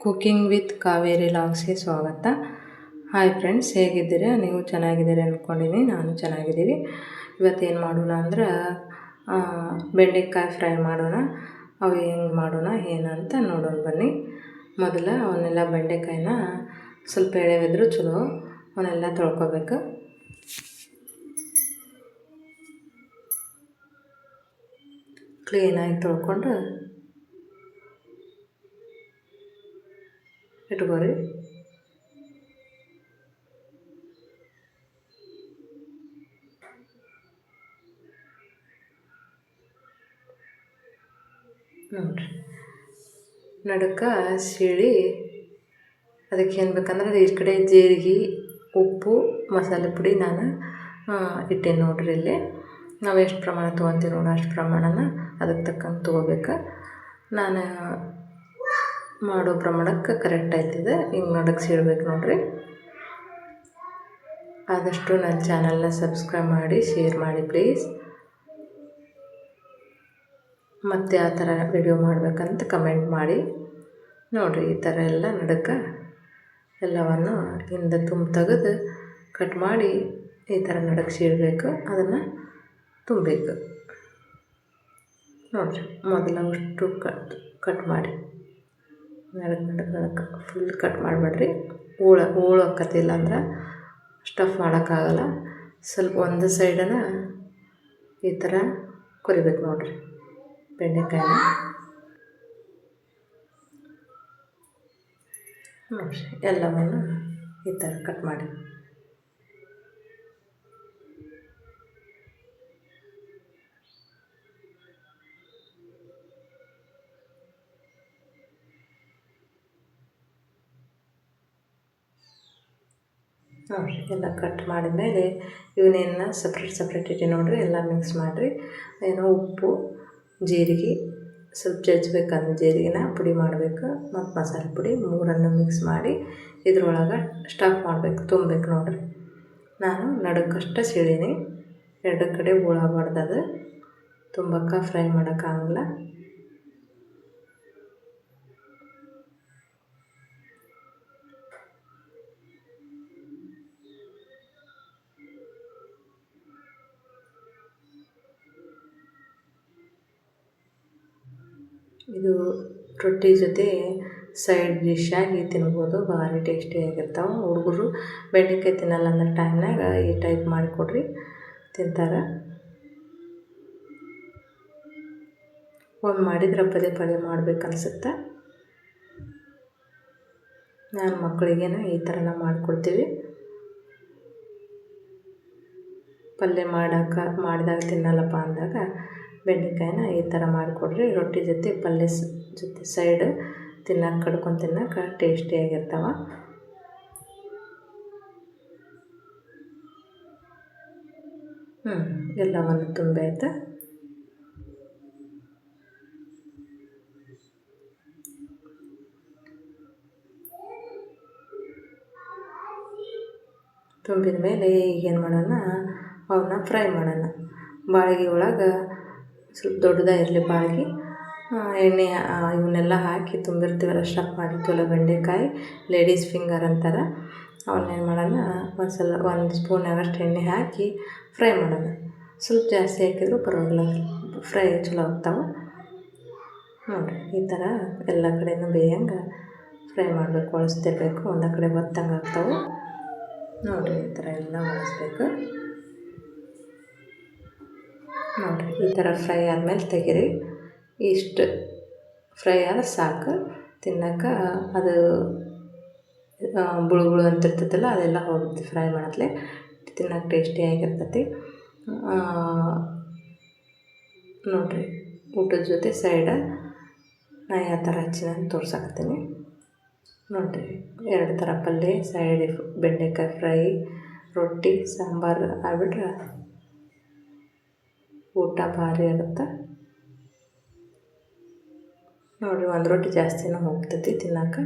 Cooking with Kaveri ಲಾಗ್ಸ್ಗೆ ಸ್ವಾಗತ. Hi friends, ಹೇಗಿದ್ದೀರಾ? ನೀವು ಚೆನ್ನಾಗಿದ್ದೀರಿ ಅಂದ್ಕೊಂಡಿನಿ. ನಾನು ಚೆನ್ನಾಗಿದ್ದೀವಿ. ಇವತ್ತೇನು ಮಾಡೋಣ ಅಂದ್ರೆ ಬೆಂಡೆಕಾಯಿ ಫ್ರೈ ಮಾಡೋಣ. ಅವು ಹೆಂಗೆ ಮಾಡೋಣ ಏನಂತ ನೋಡೋಣ ಬನ್ನಿ. ಮೊದಲು ಅವನ್ನೆಲ್ಲ ಬೆಂಡೆಕಾಯಿನ ಸ್ವಲ್ಪ ಎಳೆವಿದ್ರು ಚಲೋ ಅವನ್ನೆಲ್ಲ ತೊಳ್ಕೊಬೇಕು. ಕ್ಲೀನಾಗಿ ತೊಳ್ಕೊಂಡು ಇಟ್ಕೋರಿ. ನೋಡ್ರಿ, ನಡುಕ ಸೀಳಿ ಅದಕ್ಕೆ ಏನು ಬೇಕಂದ್ರೆ ಈ ಕಡೆ ಜೀರಿಗೆ, ಉಪ್ಪು, ಮಸಾಲೆ ಪುಡಿ ನಾನು ಇಟ್ಟೇನೆ. ನೋಡ್ರಿ, ಇಲ್ಲಿ ನಾವು ಎಷ್ಟು ಪ್ರಮಾಣ ತೊಗೊತೀವಿ ನೋಡಿ ಅಷ್ಟು ಪ್ರಮಾಣನ ಅದಕ್ಕೆ ತಕ್ಕಂಗೆ ತೊಗೋಬೇಕು. ನಾನು ಮಾಡೋ ಪ್ರಮಾಣಕ್ಕೆ ಕರೆಕ್ಟ್ ಆಯ್ತಿದೆ. ಹಿಂಗೆ ನಡುಕ್ ಸೀಳ್ಬೇಕು ನೋಡ್ರಿ. ಆದಷ್ಟು ನನ್ನ ಚಾನಲ್ನ ಸಬ್ಸ್ಕ್ರೈಬ್ ಮಾಡಿ, ಶೇರ್ ಮಾಡಿ ಪ್ಲೀಸ್. ಮತ್ತು ಆ ಥರ ವಿಡಿಯೋ ಮಾಡಬೇಕಂತ ಕಮೆಂಟ್ ಮಾಡಿ. ನೋಡಿರಿ, ಈ ಥರ ಎಲ್ಲ ನಡುಕ ಎಲ್ಲವನ್ನು ಹಿಂದೆ ತೆಗೆದು ಕಟ್ ಮಾಡಿ ಈ ಥರ ನಡುಕ್ ಸೀಳಬೇಕು. ಅದನ್ನು ತುಂಬಬೇಕು ನೋಡಿರಿ. ಮೊದಲು ಅಷ್ಟು ಕಟ್ ಮಾಡಿ ನಡುಕ್ ಫುಲ್ ಕಟ್ ಮಾಡಬೇಡ್ರಿ. ಹೂಳು ಹಾಕತ್ತಿಲ್ಲ ಅಂದ್ರೆ ಸ್ಟಫ್ ಮಾಡೋಕ್ಕಾಗಲ್ಲ. ಸ್ವಲ್ಪ ಒಂದು ಸೈಡನ್ನ ಈ ಥರ ಕೊರಿಬೇಕು ನೋಡಿರಿ ಬೆಂಡೆಕಾಯಿನ. ನೋಡಿರಿ, ಎಲ್ಲವನ್ನು ಈ ಥರ ಕಟ್ ಮಾಡಿ. ನೋಡಿರಿ, ಎಲ್ಲ ಕಟ್ ಮಾಡಿದ ಮೇಲೆ ಇವನ್ನೇನು ಸಪ್ರೇಟ್ ಇಟ್ಟು ನೋಡಿರಿ, ಎಲ್ಲ ಮಿಕ್ಸ್ ಮಾಡಿರಿ. ಏನೋ ಉಪ್ಪು, ಜೀರಿಗೆ, ಸ್ವಲ್ಪ ಜಜ್ಬೇಕಂದ್ರೆ ಜೀರಿಗೆನ ಪುಡಿ ಮಾಡಬೇಕು, ಮತ್ತು ಮಸಾಲೆ ಪುಡಿ ಮೂರನ್ನು ಮಿಕ್ಸ್ ಮಾಡಿ ಇದ್ರೊಳಗೆ ಸ್ಟಫ್ ಮಾಡಬೇಕು, ತುಂಬಬೇಕು ನೋಡಿರಿ. ನಾನು ನಡುಕಷ್ಟ ಸೀಳೀನಿ, ಎರಡು ಕಡೆ ಹುಳಾಬಾರ್ದು. ಅದು ತುಂಬಕ್ಕೆ ಫ್ರೈ ಮಾಡೋಕ್ಕಾಗಲ್ಲ. ಇದು ರೊಟ್ಟಿ ಜೊತೆ ಸೈಡ್ ಡಿಶ್ ಆಗಿ ತಿನ್ಬೋದು. ಭಾರಿ ಟೇಸ್ಟಿಯಾಗಿರ್ತಾವೆ. ಹುಡುಗರು ಬೆಂಡೆಕಾಯಿ ತಿನ್ನಲ್ಲ ಅನ್ನೋ ಟೈಮ್ನಾಗ ಈ ಟೈಪ್ ಮಾಡಿಕೊಡ್ರಿ, ತಿಂತಾರೆ. ಒಂದು ಮಾಡಿದ್ರೆ ಪದೇ ಪದೇ ಮಾಡ್ಬೇಕನ್ಸುತ್ತೆ. ನಾನು ಮಕ್ಕಳಿಗೇನು ಈ ಥರನ ಮಾಡಿಕೊಡ್ತೀವಿ. ಪಲ್ಯ ಮಾಡಿದಾಗ ತಿನ್ನಲ್ಲಪ್ಪ ಅಂದಾಗ ಬೆಂಡೆಕಾಯಿನ ಈ ಥರ ಮಾಡಿಕೊಡ್ರಿ. ರೊಟ್ಟಿ ಜೊತೆ ಪಲ್ಯ ಜೊತೆ ಸೈಡ್ ತಿನ್ನಕ್ಕೆ ಕಡ್ಕೊಂಡು ತಿನ್ನಕ್ಕೆ ಟೇಸ್ಟಿಯಾಗಿರ್ತಾವೆ. ಎಲ್ಲವನ್ನು ತುಂಬಾಯ್ತು. ತುಂಬಿದ ಮೇಲೆ ಈಗೇನು ಮಾಡೋಣ, ಅವನ್ನ ಫ್ರೈ ಮಾಡೋಣ. ಬಾಳಿಗೆ ಒಳಗೆ ಸ್ವಲ್ಪ ದೊಡ್ಡದಾಗಿರಲಿ ಬಾಳಿಗೆ. ಎಣ್ಣೆ ಇವನ್ನೆಲ್ಲ ಹಾಕಿ ತುಂಬಿರ್ತೀವಲ್ಲ, ಸ್ಟಫ್ ಮಾಡಿರ್ತೀವಲ್ಲ ಬೆಂಡೆಕಾಯಿ, ಲೇಡೀಸ್ ಫಿಂಗರ್ ಅಂತಾರೆ. ಅವನ್ನೇನು ಮಾಡೋಣ, ಒಂದು ಸ್ಪೂನಾಗಷ್ಟು ಎಣ್ಣೆ ಹಾಕಿ ಫ್ರೈ ಮಾಡೋಣ. ಸ್ವಲ್ಪ ಜಾಸ್ತಿ ಹಾಕಿದರೂ ಪರವಾಗಿಲ್ಲ, ಫ್ರೈ ಚಲೋ ಆಗ್ತಾವೆ ನೋಡಿರಿ. ಈ ಥರ ಎಲ್ಲ ಕಡೆಯೂ ಬೇಯಂಗೆ ಫ್ರೈ ಮಾಡಬೇಕು, ಒಳಸ್ತಿರ್ಬೇಕು. ಒಂದೇ ಕಡೆ ಒತ್ತಂಗೆ ಆಗ್ತಾವೆ ನೋಡಿರಿ. ಈ ಥರ ಎಲ್ಲ ಒಳಸ್ಬೇಕು ನೋಡಿರಿ. ಈ ಥರ ಫ್ರೈ ಆದಮೇಲೆ ತೆಗೀರಿ. ಇಷ್ಟು ಫ್ರೈ ಆದ್ರೆ ಸಾಕು ತಿನ್ನೋಕೆ. ಅದು ಬುಳು ಅಂತಿರ್ತೈತಲ್ಲ, ಅದೆಲ್ಲ ಹೋಗುತ್ತೆ ಫ್ರೈ ಮಾಡತ್ಲೆ. ತಿನ್ನೋಕೆ ಟೇಸ್ಟಿಯಾಗಿರ್ತೈತಿ ನೋಡಿರಿ. ಊಟದ ಜೊತೆ ಸೈಡ ನಾ ಯಾವ ಥರ ಹಚ್ಚಿನ ತೋರ್ಸಾಕತ್ತೀನಿ ನೋಡಿರಿ. ಎರಡು ಥರ ಪಲ್ಯ, ಸೈಡ್ ಬೆಂಡೆಕಾಯಿ ಫ್ರೈ, ರೊಟ್ಟಿ, ಸಾಂಬಾರು ಆಗ್ಬಿಟ್ರೆ ಊಟ ಭಾರಿ ಆಗುತ್ತೆ ನೋಡಿರಿ. ಒಂದು ರೊಟ್ಟಿ ಜಾಸ್ತಿನೂ ಹೋಗ್ತೈತಿ ತಿನ್ನೋಕೆ.